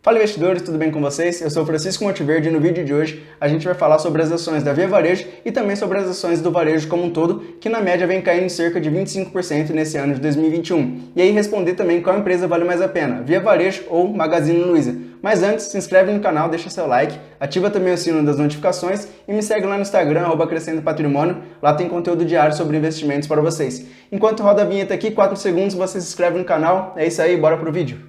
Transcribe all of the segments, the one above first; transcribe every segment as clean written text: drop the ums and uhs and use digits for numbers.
Fala investidores, tudo bem com vocês? Eu sou o Francisco Monteverde e no vídeo de hoje a gente vai falar sobre as ações da Via Varejo e também sobre as ações do varejo como um todo, que na média vem caindo em cerca de 25% nesse ano de 2021. E aí responder também qual empresa vale mais a pena, Via Varejo ou Magazine Luiza. Mas antes, se inscreve no canal, deixa seu like, ativa também o sino das notificações e me segue lá no Instagram, @crescendo patrimônio, lá tem conteúdo diário sobre investimentos para vocês. Enquanto roda a vinheta aqui, 4 segundos, você se inscreve no canal, é isso aí, bora pro vídeo.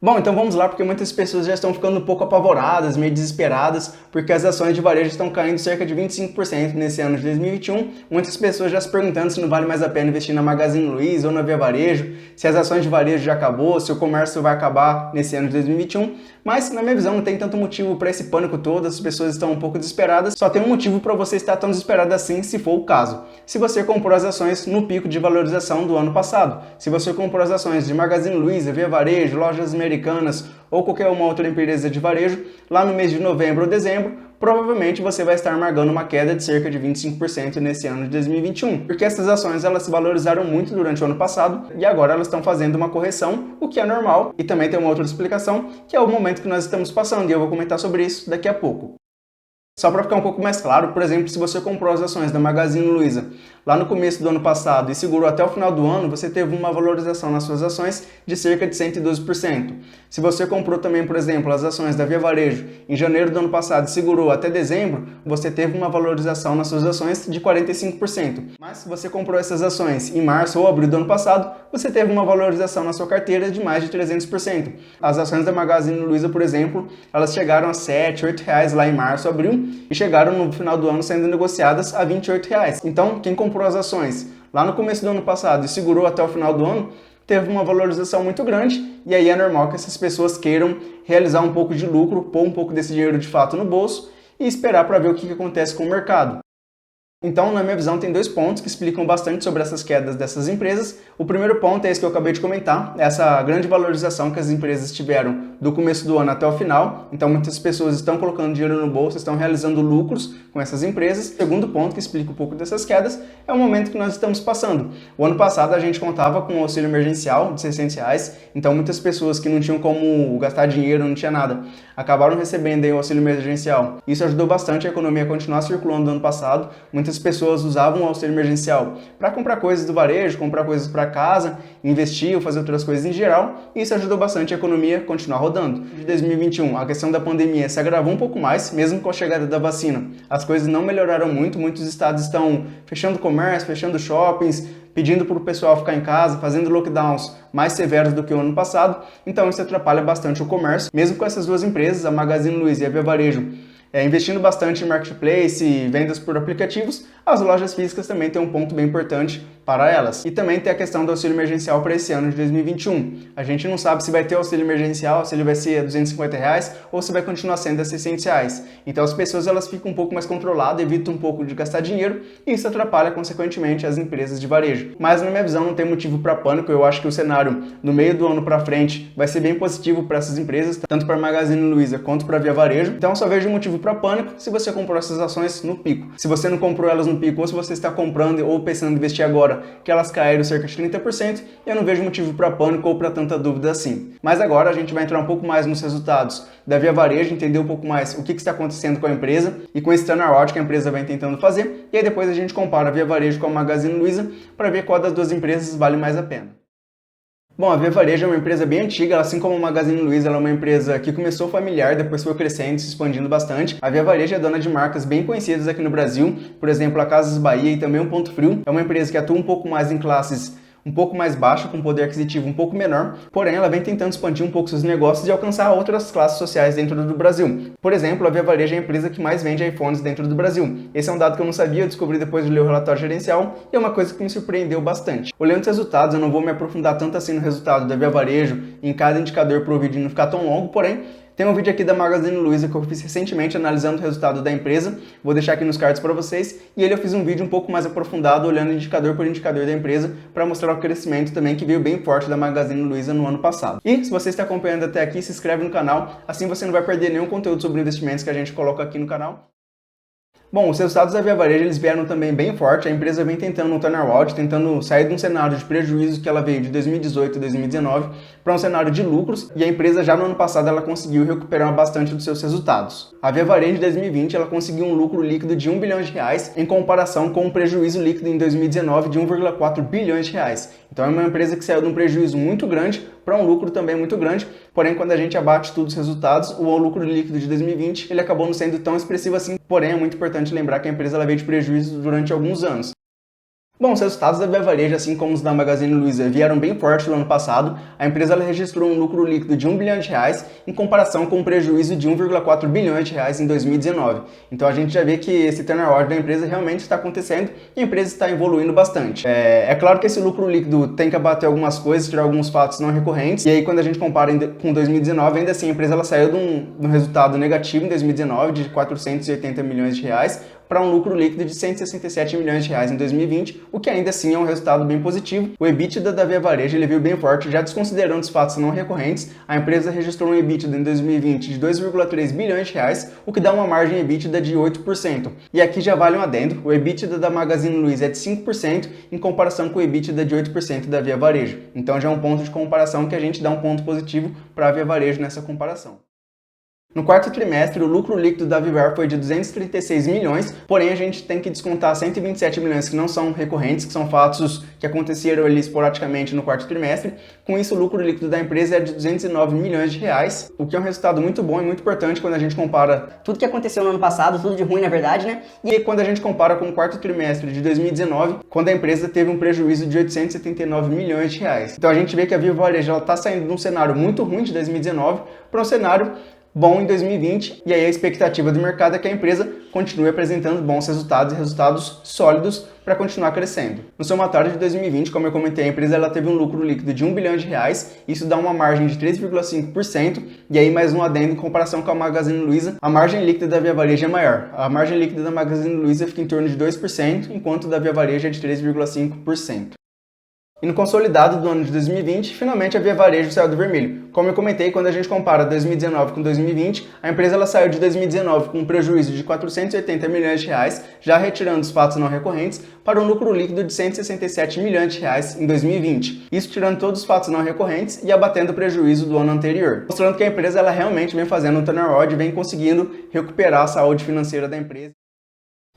Bom, então vamos lá, porque muitas pessoas já estão ficando um pouco apavoradas, meio desesperadas, porque as ações de varejo estão caindo cerca de 25% nesse ano de 2021. Muitas pessoas já se perguntando se não vale mais a pena investir na Magazine Luiza ou na Via Varejo, se as ações de varejo já acabou, se o comércio vai acabar nesse ano de 2021. Mas, na minha visão, não tem tanto motivo para esse pânico todo, as pessoas estão um pouco desesperadas, só tem um motivo para você estar tão desesperado assim, se for o caso. Se você comprou as ações no pico de valorização do ano passado, se você comprou as ações de Magazine Luiza, Via Varejo, Lojas Americanas ou qualquer uma outra empresa de varejo, lá no mês de novembro ou dezembro, provavelmente você vai estar amargando uma queda de cerca de 25% nesse ano de 2021, porque essas ações elas se valorizaram muito durante o ano passado e agora elas estão fazendo uma correção, o que é normal, e também tem uma outra explicação, que é o momento que nós estamos passando, e eu vou comentar sobre isso daqui a pouco. Só para ficar um pouco mais claro, por exemplo, se você comprou as ações da Magazine Luiza lá no começo do ano passado e segurou até o final do ano, você teve uma valorização nas suas ações de cerca de 112%. Se você comprou também, por exemplo, as ações da Via Varejo em janeiro do ano passado e segurou até dezembro, você teve uma valorização nas suas ações de 45%. Mas se você comprou essas ações em março ou abril do ano passado, você teve uma valorização na sua carteira de mais de 300%. As ações da Magazine Luiza, por exemplo, elas chegaram a R$ 7, R$ 8 lá em março, abril, e chegaram no final do ano sendo negociadas a R$ 28. Então, quem comprou as ações lá no começo do ano passado e segurou até o final do ano, teve uma valorização muito grande, e aí é normal que essas pessoas queiram realizar um pouco de lucro, pôr um pouco desse dinheiro de fato no bolso e esperar para ver o que acontece com o mercado. Então, na minha visão, tem dois pontos que explicam bastante sobre essas quedas dessas empresas. O primeiro ponto é esse que eu acabei de comentar, essa grande valorização que as empresas tiveram do começo do ano até o final. Então, muitas pessoas estão colocando dinheiro no bolso, estão realizando lucros com essas empresas. O segundo ponto que explica um pouco dessas quedas é o momento que nós estamos passando. O ano passado a gente contava com um auxílio emergencial de R$ 600, então muitas pessoas que não tinham como gastar dinheiro, não tinha nada, acabaram recebendo aí o auxílio emergencial. Isso ajudou bastante a economia a continuar circulando no ano passado. Muitas pessoas usavam o auxílio emergencial para comprar coisas do varejo, comprar coisas para casa, investir ou fazer outras coisas em geral, e isso ajudou bastante a economia a continuar rodando. De 2021, a questão da pandemia se agravou um pouco mais, mesmo com a chegada da vacina. As coisas não melhoraram muito, muitos estados estão fechando comércio, fechando shoppings, pedindo para o pessoal ficar em casa, fazendo lockdowns mais severos do que o ano passado, então isso atrapalha bastante o comércio. Mesmo com essas duas empresas, a Magazine Luiza e a Via Varejo, investindo bastante em marketplace e vendas por aplicativos, as lojas físicas também têm um ponto bem importante para elas. E também tem a questão do auxílio emergencial para esse ano de 2021. A gente não sabe se vai ter auxílio emergencial, se ele vai ser R$ 250 ou se vai continuar sendo R$ 600. Então as pessoas elas ficam um pouco mais controladas, evitam um pouco de gastar dinheiro e isso atrapalha consequentemente as empresas de varejo. Mas na minha visão não tem motivo para pânico, eu acho que o cenário no meio do ano para frente vai ser bem positivo para essas empresas, tanto para a Magazine Luiza quanto para a Via Varejo. Então só vejo motivo para pânico se você comprou essas ações no pico. Se você não comprou elas no pico ou se você está comprando ou pensando em investir agora, que elas caíram cerca de 30%, eu não vejo motivo para pânico ou para tanta dúvida assim. Mas agora a gente vai entrar um pouco mais nos resultados da Via Varejo, entender um pouco mais o que está acontecendo com a empresa e com esse turnaround que a empresa vem tentando fazer, e aí depois a gente compara a Via Varejo com a Magazine Luiza para ver qual das duas empresas vale mais a pena. Bom, a Via Varejo é uma empresa bem antiga, assim como a Magazine Luiza, ela é uma empresa que começou familiar, depois foi crescendo, se expandindo bastante. A Via Varejo é dona de marcas bem conhecidas aqui no Brasil, por exemplo, a Casas Bahia e também o Ponto Frio. É uma empresa que atua um pouco mais em classes um pouco mais baixa, com poder aquisitivo um pouco menor, porém ela vem tentando expandir um pouco seus negócios e alcançar outras classes sociais dentro do Brasil. Por exemplo, a Via Varejo é a empresa que mais vende iPhones dentro do Brasil. Esse é um dado que eu não sabia, eu descobri depois de ler o relatório gerencial e é uma coisa que me surpreendeu bastante. Olhando os resultados, eu não vou me aprofundar tanto assim no resultado da Via Varejo, em cada indicador para o vídeo não ficar tão longo, porém, tem um vídeo aqui da Magazine Luiza que eu fiz recentemente analisando o resultado da empresa, vou deixar aqui nos cards para vocês, e ele eu fiz um vídeo um pouco mais aprofundado, olhando indicador por indicador da empresa, para mostrar o crescimento também que veio bem forte da Magazine Luiza no ano passado. E se você está acompanhando até aqui, se inscreve no canal, assim você não vai perder nenhum conteúdo sobre investimentos que a gente coloca aqui no canal. Bom, os resultados da Via Varejo eles vieram também bem forte. A empresa vem tentando um turnaround, tentando sair de um cenário de prejuízo que ela veio de 2018 e 2019 para um cenário de lucros, e a empresa já no ano passado ela conseguiu recuperar bastante dos seus resultados. A Via Varejo em 2020 ela conseguiu um lucro líquido de R$ 1 bilhão em comparação com um prejuízo líquido em 2019 de 1,4 bilhões de reais. Então é uma empresa que saiu de um prejuízo muito grande para um lucro também muito grande, porém quando a gente abate todos os resultados, o lucro líquido de 2020 ele acabou não sendo tão expressivo assim, porém é muito importante lembrar que a empresa ela veio de prejuízo durante alguns anos. Bom, os resultados da Via Varejo, assim como os da Magazine Luiza, vieram bem fortes no ano passado. A empresa ela registrou um lucro líquido de R$ 1 bilhão em comparação com um prejuízo de 1,4 bilhões de reais em 2019. Então a gente já vê que esse turnaround da empresa realmente está acontecendo e a empresa está evoluindo bastante. É claro que esse lucro líquido tem que abater algumas coisas, tirar alguns fatos não recorrentes, e aí quando a gente compara com 2019, ainda assim a empresa ela saiu de um resultado negativo em 2019 de 480 milhões de reais, para um lucro líquido de 167 milhões de reais em 2020, o que ainda assim é um resultado bem positivo. O EBITDA da Via Varejo ele veio bem forte, já desconsiderando os fatos não recorrentes. A empresa registrou um EBITDA em 2020 de 2,3 bilhões de reais, o que dá uma margem EBITDA de 8%. E aqui já vale um adendo, o EBITDA da Magazine Luiza é de 5% em comparação com o EBITDA de 8% da Via Varejo. Então já é um ponto de comparação que a gente dá um ponto positivo para a Via Varejo nessa comparação. No quarto trimestre, o lucro líquido da Vivar foi de 236 milhões, porém a gente tem que descontar 127 milhões que não são recorrentes, que são fatos que aconteceram ali esporadicamente no quarto trimestre. Com isso, o lucro líquido da empresa é de 209 milhões de reais, o que é um resultado muito bom e muito importante quando a gente compara tudo que aconteceu no ano passado, tudo de ruim na verdade, né? E quando a gente compara com o quarto trimestre de 2019, quando a empresa teve um prejuízo de 879 milhões de reais. Então a gente vê que a Via Varejo está saindo de um cenário muito ruim de 2019 para um cenário bom em 2020, e aí a expectativa do mercado é que a empresa continue apresentando bons resultados e resultados sólidos para continuar crescendo. No somatório de 2020, como eu comentei, a empresa ela teve um lucro líquido de R$ 1 bilhão, isso dá uma margem de 3,5%, e aí mais um adendo em comparação com a Magazine Luiza, a margem líquida da Via Varejo é maior. A margem líquida da Magazine Luiza fica em torno de 2%, enquanto da Via Varejo é de 3,5%. E no consolidado do ano de 2020, finalmente a Via Varejo saiu do vermelho. Como eu comentei, quando a gente compara 2019 com 2020, a empresa ela saiu de 2019 com um prejuízo de 480 milhões de reais, já retirando os fatos não recorrentes, para um lucro líquido de 167 milhões de reais em 2020. Isso tirando todos os fatos não recorrentes e abatendo o prejuízo do ano anterior. Mostrando que a empresa ela realmente vem fazendo um turnaround e vem conseguindo recuperar a saúde financeira da empresa.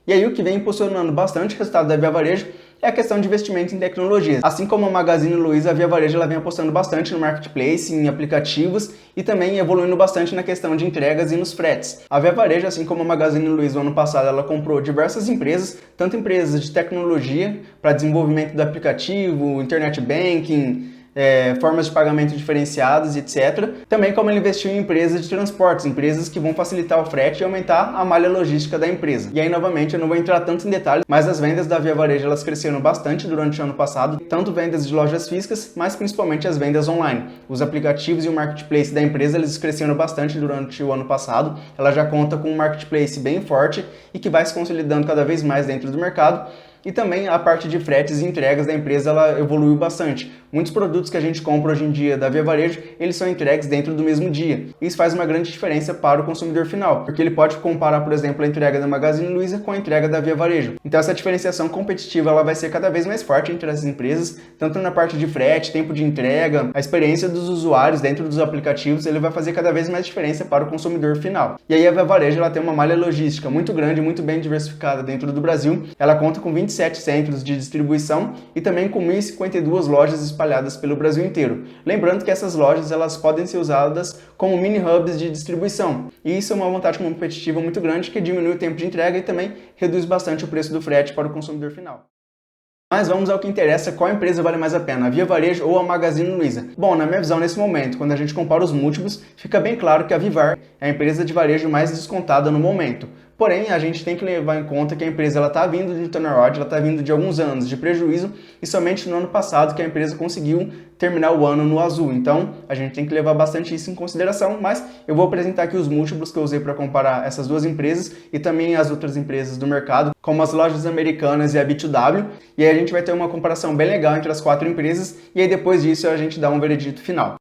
E aí o que vem impulsionando bastante o resultado da Via Varejo é a questão de investimento em tecnologia. Assim como a Magazine Luiza, a Via Varejo ela vem apostando bastante no marketplace, em aplicativos e também evoluindo bastante na questão de entregas e nos fretes. A Via Varejo, assim como a Magazine Luiza, no ano passado ela comprou diversas empresas, tanto empresas de tecnologia para desenvolvimento do aplicativo, internet banking, formas de pagamento diferenciadas, etc. Também como ele investiu em empresas de transportes, empresas que vão facilitar o frete e aumentar a malha logística da empresa. E aí, novamente, eu não vou entrar tanto em detalhes, mas as vendas da Via Varejo elas cresceram bastante durante o ano passado, tanto vendas de lojas físicas, mas principalmente as vendas online. Os aplicativos e o marketplace da empresa eles cresceram bastante durante o ano passado. Ela já conta com um marketplace bem forte e que vai se consolidando cada vez mais dentro do mercado. E também a parte de fretes e entregas da empresa ela evoluiu bastante. Muitos produtos que a gente compra hoje em dia da Via Varejo, eles são entregues dentro do mesmo dia. Isso faz uma grande diferença para o consumidor final, porque ele pode comparar, por exemplo, a entrega da Magazine Luiza com a entrega da Via Varejo. Então essa diferenciação competitiva ela vai ser cada vez mais forte entre as empresas, tanto na parte de frete, tempo de entrega, a experiência dos usuários dentro dos aplicativos, ele vai fazer cada vez mais diferença para o consumidor final. E aí a Via Varejo ela tem uma malha logística muito grande, muito bem diversificada dentro do Brasil. Ela conta com 27 centros de distribuição e também com 1.052 lojas espalhadas pelo Brasil inteiro. Lembrando que essas lojas elas podem ser usadas como mini hubs de distribuição. E isso é uma vantagem competitiva muito grande que diminui o tempo de entrega e também reduz bastante o preço do frete para o consumidor final. Mas vamos ao que interessa, qual empresa vale mais a pena, a Via Varejo ou a Magazine Luiza? Bom, na minha visão, nesse momento, quando a gente compara os múltiplos, fica bem claro que a Vivar é a empresa de varejo mais descontada no momento. Porém, a gente tem que levar em conta que a empresa está vindo de turnaround, ela está vindo de alguns anos de prejuízo e somente no ano passado que a empresa conseguiu terminar o ano no azul. Então, a gente tem que levar bastante isso em consideração, mas eu vou apresentar aqui os múltiplos que eu usei para comparar essas duas empresas e também as outras empresas do mercado, como as lojas americanas e a B2W, e aí a gente vai ter uma comparação bem legal entre as quatro empresas e aí depois disso a gente dá um veredito final.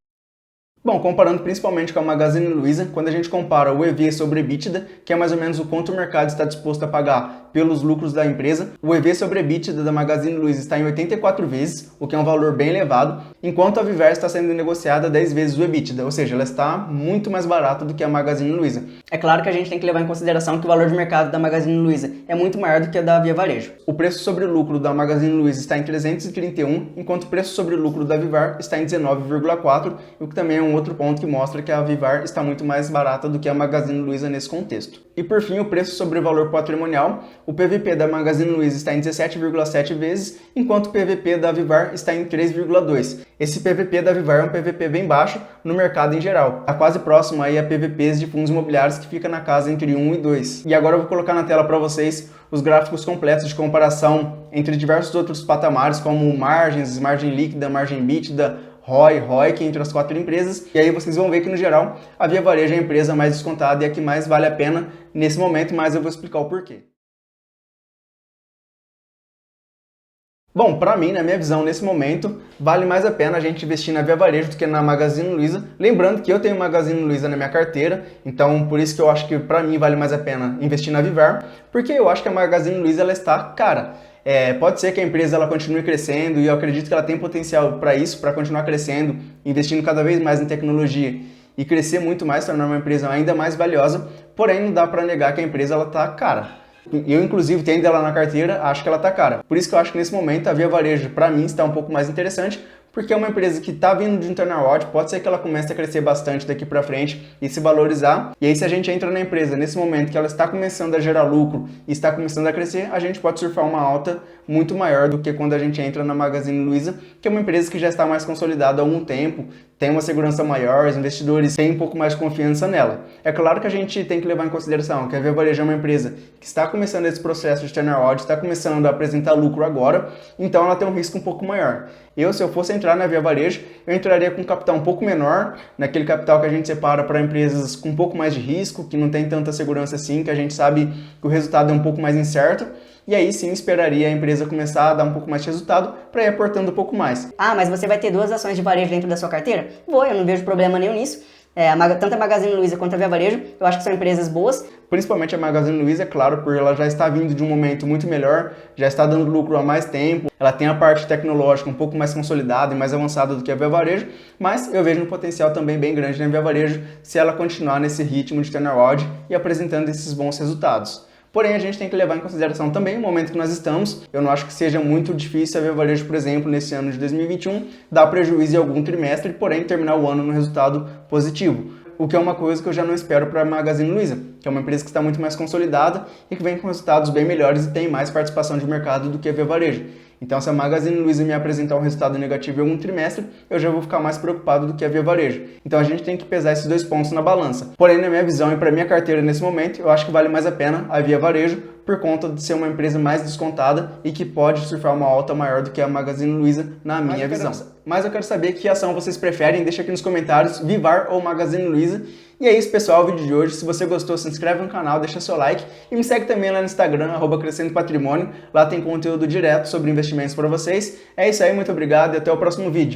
Bom, comparando principalmente com a Magazine Luiza, quando a gente compara o EV sobre EBITDA, que é mais ou menos o quanto o mercado está disposto a pagar pelos lucros da empresa, o EV sobre EBITDA da Magazine Luiza está em 84 vezes, o que é um valor bem elevado, enquanto a Vivaz está sendo negociada 10 vezes o EBITDA, ou seja, ela está muito mais barata do que a Magazine Luiza. É claro que a gente tem que levar em consideração que o valor de mercado da Magazine Luiza é muito maior do que a da Via Varejo. O preço sobre lucro da Magazine Luiza está em 331, enquanto o preço sobre lucro da Vivar está em 19,4, o que também é um outro ponto que mostra que a Vivar está muito mais barata do que a Magazine Luiza nesse contexto. E por fim, o preço sobre valor patrimonial, o PVP da Magazine Luiza está em 17,7 vezes, enquanto o PVP da Vivar está em 3,2. Esse PVP da Vivar é um PVP bem baixo no mercado em geral, está quase próximo aí a PVPs de fundos imobiliários que fica na casa entre 1 e 2. E agora eu vou colocar na tela para vocês os gráficos completos de comparação entre diversos outros patamares, como margens, margem líquida, margem EBITDA, ROI, ROIC, entre as 4 empresas, e aí vocês vão ver que no geral a Via Varejo é a empresa mais descontada e a que mais vale a pena nesse momento, mas eu vou explicar o porquê. Bom, para mim, na minha visão, nesse momento, vale mais a pena a gente investir na Via Varejo do que na Magazine Luiza. Lembrando que eu tenho Magazine Luiza na minha carteira, então por isso que eu acho que para mim vale mais a pena investir na Vivar, porque eu acho que a Magazine Luiza ela está cara. Pode ser que a empresa ela continue crescendo e eu acredito que ela tem potencial para isso, para continuar crescendo, investindo cada vez mais em tecnologia e crescer muito mais, tornar uma empresa ainda mais valiosa, porém não dá para negar que a empresa ela está cara. Eu, inclusive, tendo ela na carteira, acho que ela tá cara. Por isso que eu acho que nesse momento a Via Varejo, para mim, está um pouco mais interessante, porque é uma empresa que está vindo de um turnaround, pode ser que ela comece a crescer bastante daqui para frente e se valorizar. E aí, se a gente entra na empresa nesse momento que ela está começando a gerar lucro e está começando a crescer, a gente pode surfar uma alta muito maior do que quando a gente entra na Magazine Luiza, que é uma empresa que já está mais consolidada há algum tempo, tem uma segurança maior, os investidores têm um pouco mais de confiança nela. É claro que a gente tem que levar em consideração que a Via Varejo é uma empresa que está começando esse processo de turnaround, está começando a apresentar lucro agora, então ela tem um risco um pouco maior. Se eu fosse entrar na Via Varejo, eu entraria com um capital um pouco menor, naquele capital que a gente separa para empresas com um pouco mais de risco, que não tem tanta segurança assim, que a gente sabe que o resultado é um pouco mais incerto, e aí sim esperaria a empresa começar a dar um pouco mais de resultado para ir aportando um pouco mais. Ah, mas você vai ter 2 ações de varejo dentro da sua carteira? Eu não vejo problema nenhum nisso. Tanto a Magazine Luiza quanto a Via Varejo, eu acho que são empresas boas. Principalmente a Magazine Luiza, é claro, porque ela já está vindo de um momento muito melhor, já está dando lucro há mais tempo, ela tem a parte tecnológica um pouco mais consolidada e mais avançada do que a Via Varejo, mas eu vejo um potencial também bem grande na Via Varejo se ela continuar nesse ritmo de turnaround e apresentando esses bons resultados. Porém, a gente tem que levar em consideração também o momento que nós estamos. Eu não acho que seja muito difícil a Via Varejo, por exemplo, nesse ano de 2021, dar prejuízo em algum trimestre, porém terminar o ano no resultado positivo. O que é uma coisa que eu já não espero para a Magazine Luiza, que é uma empresa que está muito mais consolidada e que vem com resultados bem melhores e tem mais participação de mercado do que a Via Varejo. Então, se a Magazine Luiza me apresentar um resultado negativo em algum trimestre, eu já vou ficar mais preocupado do que a Via Varejo. Então, a gente tem que pesar esses 2 pontos na balança. Porém, na minha visão e para minha carteira nesse momento, eu acho que vale mais a pena a Via Varejo por conta de ser uma empresa mais descontada e que pode surfar uma alta maior do que a Magazine Luiza, na minha visão. Mas eu quero saber que ação vocês preferem, deixa aqui nos comentários, Vivar ou Magazine Luiza. E é isso, pessoal, o vídeo de hoje. Se você gostou, se inscreve no canal, deixa seu like e me segue também lá no Instagram, @crescendopatrimônio. Lá tem conteúdo direto sobre investimentos para vocês. É isso aí, muito obrigado e até o próximo vídeo.